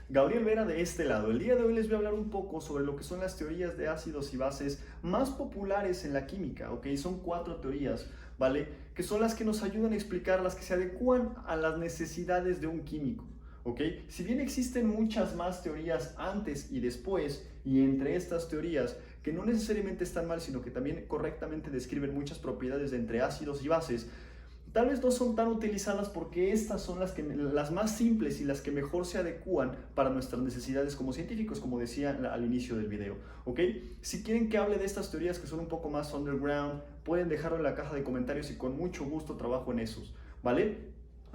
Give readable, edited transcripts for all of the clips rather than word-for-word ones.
Gabriel Vera de este lado. El día de hoy les voy a hablar un poco sobre lo que son las teorías de ácidos y bases más populares en la química, ¿ok? Son 4 teorías, ¿vale? Que son las que nos ayudan a explicar, las que se adecúan a las necesidades de un químico, ¿ok? Si bien existen muchas más teorías antes y después, y entre estas teorías, que no necesariamente están mal, sino que también correctamente describen muchas propiedades de entre ácidos y bases, tal vez no son tan utilizadas porque estas son las más simples y las que mejor se adecúan para nuestras necesidades como científicos, como decía al inicio del video, ¿ok? Si quieren que hable de estas teorías que son un poco más underground, pueden dejarlo en la caja de comentarios y con mucho gusto trabajo en esos, ¿vale?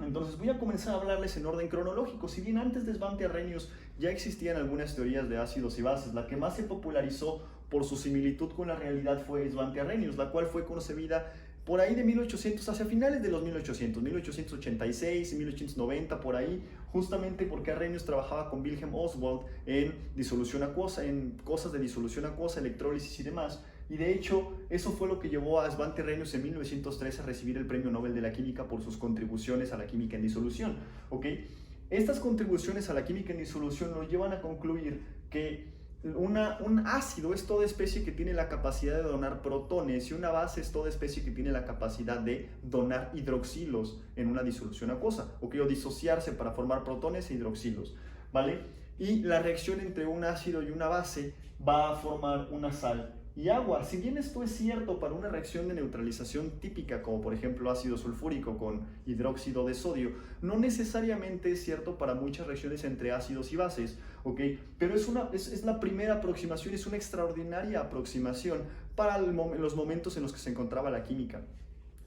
Entonces voy a comenzar a hablarles en orden cronológico. Si bien antes de Svante Arrhenius ya existían algunas teorías de ácidos y bases, la que más se popularizó por su similitud con la realidad fue Svante Arrhenius, la cual fue concebida por ahí de 1800, hacia finales de los 1800, 1886 y 1890, por ahí, justamente porque Arrhenius trabajaba con Wilhelm Oswald en disolución acuosa, en cosas de disolución acuosa, electrólisis y demás. Y de hecho, eso fue lo que llevó a Svante Arrhenius en 1903 a recibir el Premio Nobel de la Química por sus contribuciones a la química en disolución, ¿ok? Estas contribuciones a la química en disolución nos llevan a concluir que un ácido es toda especie que tiene la capacidad de donar protones y una base es toda especie que tiene la capacidad de donar hidroxilos en una disolución acuosa, o disociarse para formar protones e hidroxilos, ¿vale? Y la reacción entre un ácido y una base va a formar una sal y agua. Si bien esto es cierto para una reacción de neutralización típica, como por ejemplo ácido sulfúrico con hidróxido de sodio, no necesariamente es cierto para muchas reacciones entre ácidos y bases, ¿ok? Pero es la primera aproximación, es una extraordinaria aproximación para los momentos en los que se encontraba la química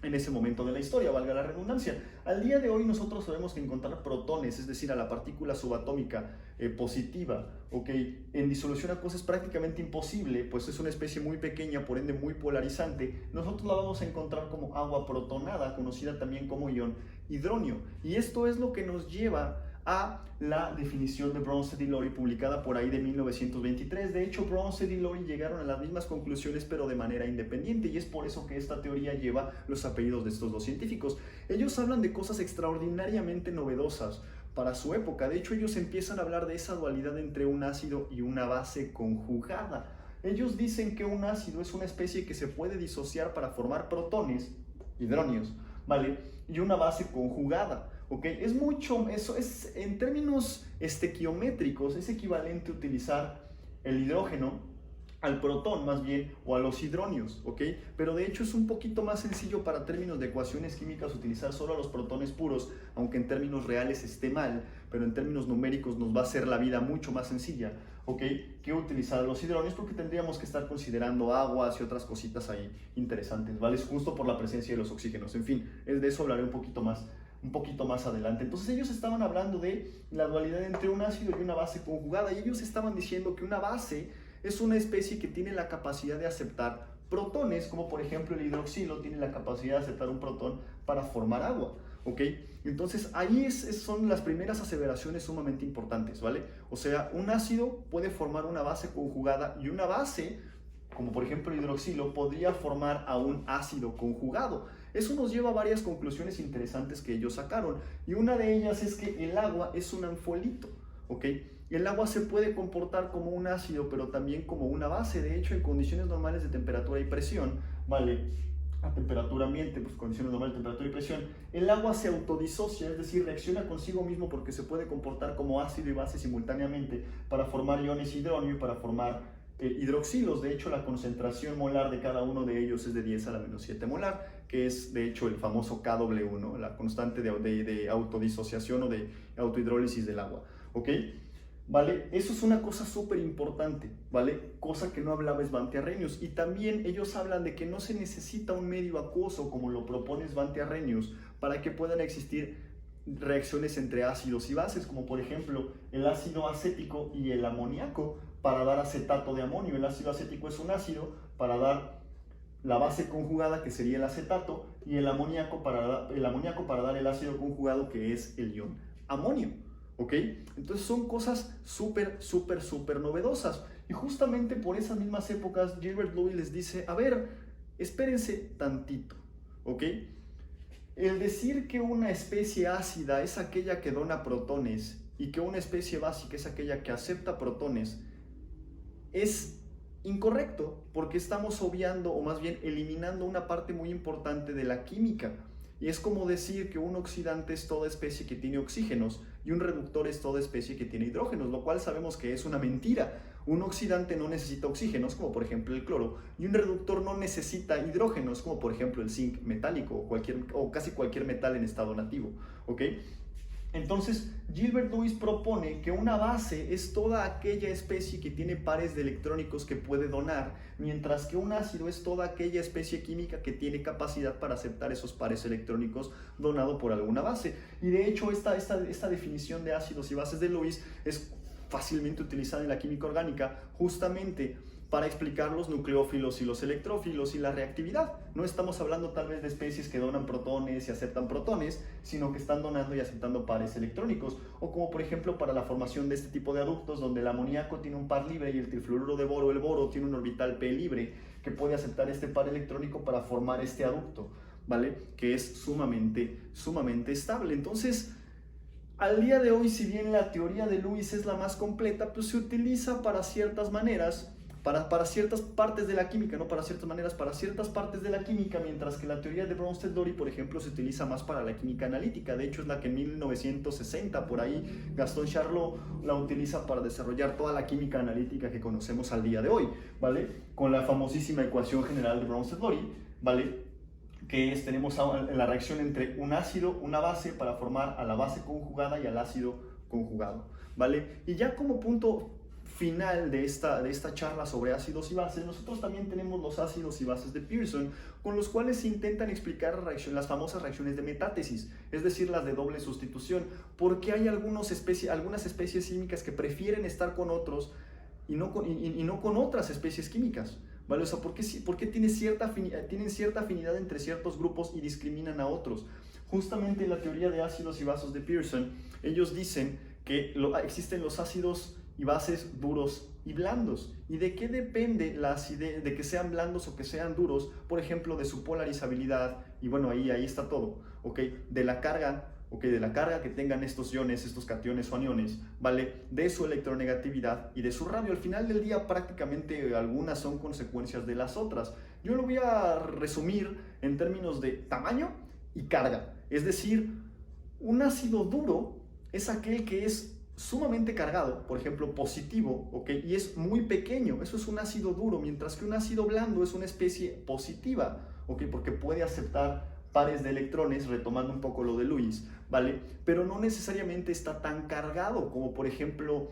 en ese momento de la historia, valga la redundancia. Al día de hoy nosotros sabemos que encontrar protones, es decir, a la partícula subatómica positiva, ¿okay?, en disolución acuosa es prácticamente imposible, pues es una especie muy pequeña, por ende muy polarizante. Nosotros la vamos a encontrar como agua protonada, conocida también como ion hidronio. Y esto es lo que nos lleva a la definición de Bronsted y Lowry, publicada por ahí de 1923. De hecho, Bronsted y Lowry llegaron a las mismas conclusiones, pero de manera independiente, y es por eso que esta teoría lleva los apellidos de estos dos científicos. Ellos hablan de cosas extraordinariamente novedosas para su época. De hecho, ellos empiezan a hablar de esa dualidad entre un ácido y una base conjugada. Ellos dicen que un ácido es una especie que se puede disociar para formar protones, hidronios, ¿vale? Y una base conjugada. ¿Okay? Es mucho, eso es, en términos estequiométricos, es equivalente a utilizar el hidrógeno al protón más bien, o a los hidronios, ¿ok? Pero de hecho es un poquito más sencillo para términos de ecuaciones químicas utilizar solo a los protones puros, aunque en términos reales esté mal, pero en términos numéricos nos va a hacer la vida mucho más sencilla, ¿ok? Que utilizar a los hidronios, porque tendríamos que estar considerando aguas y otras cositas ahí interesantes, ¿vale? Justo por la presencia de los oxígenos. En fin, de eso hablaré un poquito más adelante. Entonces ellos estaban hablando de la dualidad entre un ácido y una base conjugada, y ellos estaban diciendo que una base es una especie que tiene la capacidad de aceptar protones, como por ejemplo el hidroxilo tiene la capacidad de aceptar un protón para formar agua, ¿ok? Entonces ahí son las primeras aseveraciones sumamente importantes, ¿vale? O sea, un ácido puede formar una base conjugada, y una base, como por ejemplo el hidroxilo, podría formar a un ácido conjugado. Eso nos lleva a varias conclusiones interesantes que ellos sacaron, y una de ellas es que el agua es un anfolito, ¿ok? El agua se puede comportar como un ácido, pero también como una base. De hecho, en condiciones normales de temperatura y presión, ¿vale?, a temperatura ambiente, pues condiciones normales de temperatura y presión, el agua se autodisocia, es decir, reacciona consigo mismo porque se puede comportar como ácido y base simultáneamente para formar iones hidronio y para formar hidroxilos. De hecho, la concentración molar de cada uno de ellos es de 10 a la menos 7 molar, que es de hecho el famoso Kw, ¿no?, la constante de autodisociación o de autohidrólisis del agua, ¿ok? ¿Vale? Eso es una cosa súper importante, ¿vale? Cosa que no hablaba Svante Arrhenius. Y también ellos hablan de que no se necesita un medio acuoso, como lo propone Svante Arrhenius, para que puedan existir reacciones entre ácidos y bases, como por ejemplo el ácido acético y el amoníaco para dar acetato de amonio. El ácido acético es un ácido para dar la base conjugada, que sería el acetato, y el amoníaco para dar el ácido conjugado, que es el ion amonio. ¿Ok? Entonces son cosas súper novedosas. Y justamente por esas mismas épocas, Gilbert Lewis les dice, a ver, espérense tantito, ¿ok? El decir que una especie ácida es aquella que dona protones y que una especie básica es aquella que acepta protones es incorrecto, porque estamos obviando o más bien eliminando una parte muy importante de la química. Y es como decir que un oxidante es toda especie que tiene oxígenos y un reductor es toda especie que tiene hidrógenos, lo cual sabemos que es una mentira. Un oxidante no necesita oxígenos, como por ejemplo el cloro, y un reductor no necesita hidrógenos, como por ejemplo el zinc metálico o casi cualquier metal en estado nativo. ¿Ok? Entonces, Gilbert Lewis propone que una base es toda aquella especie que tiene pares de electrónicos que puede donar, mientras que un ácido es toda aquella especie química que tiene capacidad para aceptar esos pares electrónicos donado por alguna base. Y de hecho, esta definición de ácidos y bases de Lewis es fácilmente utilizada en la química orgánica, justamente para explicar los nucleófilos y los electrófilos y la reactividad. No estamos hablando tal vez de especies que donan protones y aceptan protones, sino que están donando y aceptando pares electrónicos, o como por ejemplo para la formación de este tipo de aductos donde el amoníaco tiene un par libre y el trifluoruro de boro, el boro, tiene un orbital P libre que puede aceptar este par electrónico para formar este aducto, ¿vale? Que es sumamente estable. Entonces, al día de hoy, si bien la teoría de Lewis es la más completa, pues se utiliza para ciertas maneras, para ciertas partes de la química, no para ciertas maneras, para ciertas partes de la química, mientras que la teoría de Bronsted-Lowry, por ejemplo, se utiliza más para la química analítica. De hecho, es la que en 1960, por ahí, Gaston Charlot la utiliza para desarrollar toda la química analítica que conocemos al día de hoy, ¿vale? Con la famosísima ecuación general de Bronsted-Lowry, ¿vale? Que es, tenemos la reacción entre un ácido, una base, para formar a la base conjugada y al ácido conjugado, ¿vale? Y ya como punto final de esta charla sobre ácidos y bases, nosotros también tenemos los ácidos y bases de Pearson, con los cuales se intentan explicar las famosas reacciones de metátesis, es decir, las de doble sustitución, porque hay algunas especies químicas que prefieren estar con otros y no con otras especies químicas, ¿vale? O sea, ¿por qué tienen cierta afinidad entre ciertos grupos y discriminan a otros? Justamente en la teoría de ácidos y bases de Pearson, ellos dicen que existen los ácidos y bases duros y blandos. ¿Y de qué depende la acidez, de que sean blandos o que sean duros? Por ejemplo, de su polarizabilidad, y bueno, ahí está todo, ¿ok? De la carga que tengan estos iones, estos cationes o aniones, ¿vale? De su electronegatividad y de su radio. Al final del día, prácticamente algunas son consecuencias de las otras. Yo lo voy a resumir en términos de tamaño y carga. Es decir, un ácido duro es aquel que es sumamente cargado, por ejemplo positivo, ¿ok? Y es muy pequeño, eso es un ácido duro, mientras que un ácido blando es una especie positiva, ¿ok? Porque puede aceptar pares de electrones, retomando un poco lo de Lewis, ¿vale? Pero no necesariamente está tan cargado como por ejemplo,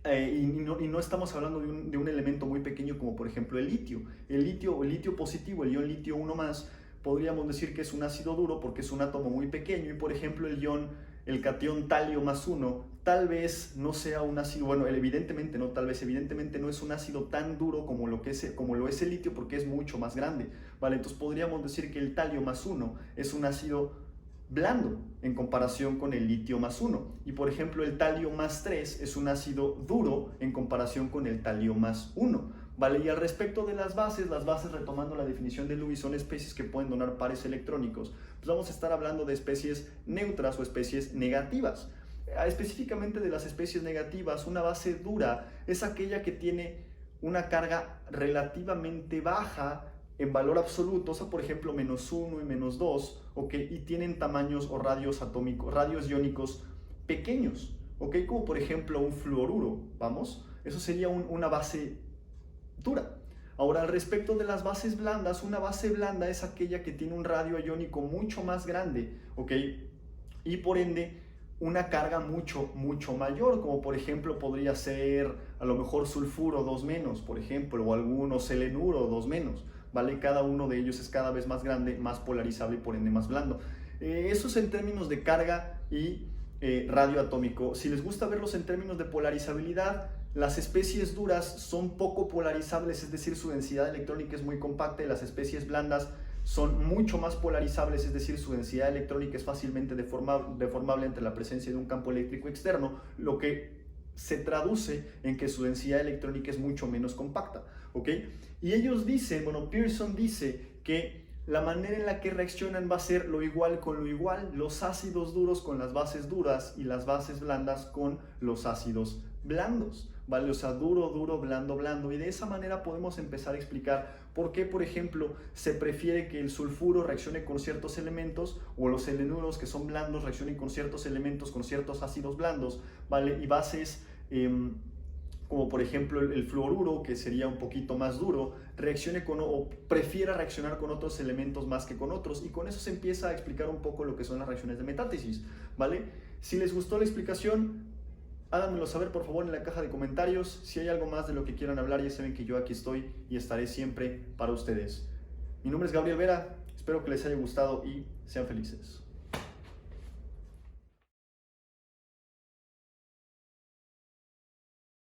y no estamos hablando de un elemento muy pequeño como por ejemplo el litio. El litio positivo, el ion litio 1+, podríamos decir que es un ácido duro porque es un átomo muy pequeño, y por ejemplo el catión talio más 1 tal vez no sea un ácido, bueno, evidentemente no es un ácido tan duro como lo es el litio, porque es mucho más grande, ¿vale? Entonces podríamos decir que el talio más 1 es un ácido blando en comparación con el litio más 1, y por ejemplo el talio más 3 es un ácido duro en comparación con el talio más 1, ¿vale? Y al respecto de las bases retomando la definición de Lewis, son especies que pueden donar pares electrónicos. Pues vamos a estar hablando de especies neutras o especies negativas. Específicamente de las especies negativas, una base dura es aquella que tiene una carga relativamente baja en valor absoluto, o sea, por ejemplo, -1 y -2, ¿ok? Y tienen tamaños o radios iónicos pequeños, ¿ok? Como por ejemplo un fluoruro, ¿vamos? Eso sería una base dura. Ahora, al respecto de las bases blandas, una base blanda es aquella que tiene un radio iónico mucho más grande, ¿ok? Y por ende, una carga mucho mayor, como por ejemplo podría ser a lo mejor sulfuro 2-, por ejemplo, o alguno selenuro 2-, ¿vale? Cada uno de ellos es cada vez más grande, más polarizable y por ende más blando. Eso es en términos de carga y radio atómico. Si les gusta verlos en términos de polarizabilidad, las especies duras son poco polarizables, es decir, su densidad electrónica es muy compacta, y las especies blandas son mucho más polarizables, es decir, su densidad electrónica es fácilmente deformable ante la presencia de un campo eléctrico externo, lo que se traduce en que su densidad electrónica es mucho menos compacta, ¿ok? Y ellos dicen, bueno, Pearson dice que la manera en la que reaccionan va a ser lo igual con lo igual, los ácidos duros con las bases duras y las bases blandas con los ácidos blandos, ¿vale? O sea, duro, duro, blando, blando. Y de esa manera podemos empezar a explicar por qué, por ejemplo, se prefiere que el sulfuro reaccione con ciertos elementos o los selenuros que son blandos reaccionen con ciertos elementos, con ciertos ácidos blandos, ¿vale? Y bases como por ejemplo el fluoruro, que sería un poquito más duro, reaccione con o prefiera reaccionar con otros elementos más que con otros, y con eso se empieza a explicar un poco lo que son las reacciones de metátesis, ¿vale? Si les gustó la explicación, háganmelo saber por favor en la caja de comentarios. Si hay algo más de lo que quieran hablar, ya saben que yo aquí estoy y estaré siempre para ustedes. Mi nombre es Gabriel Vera, espero que les haya gustado y sean felices.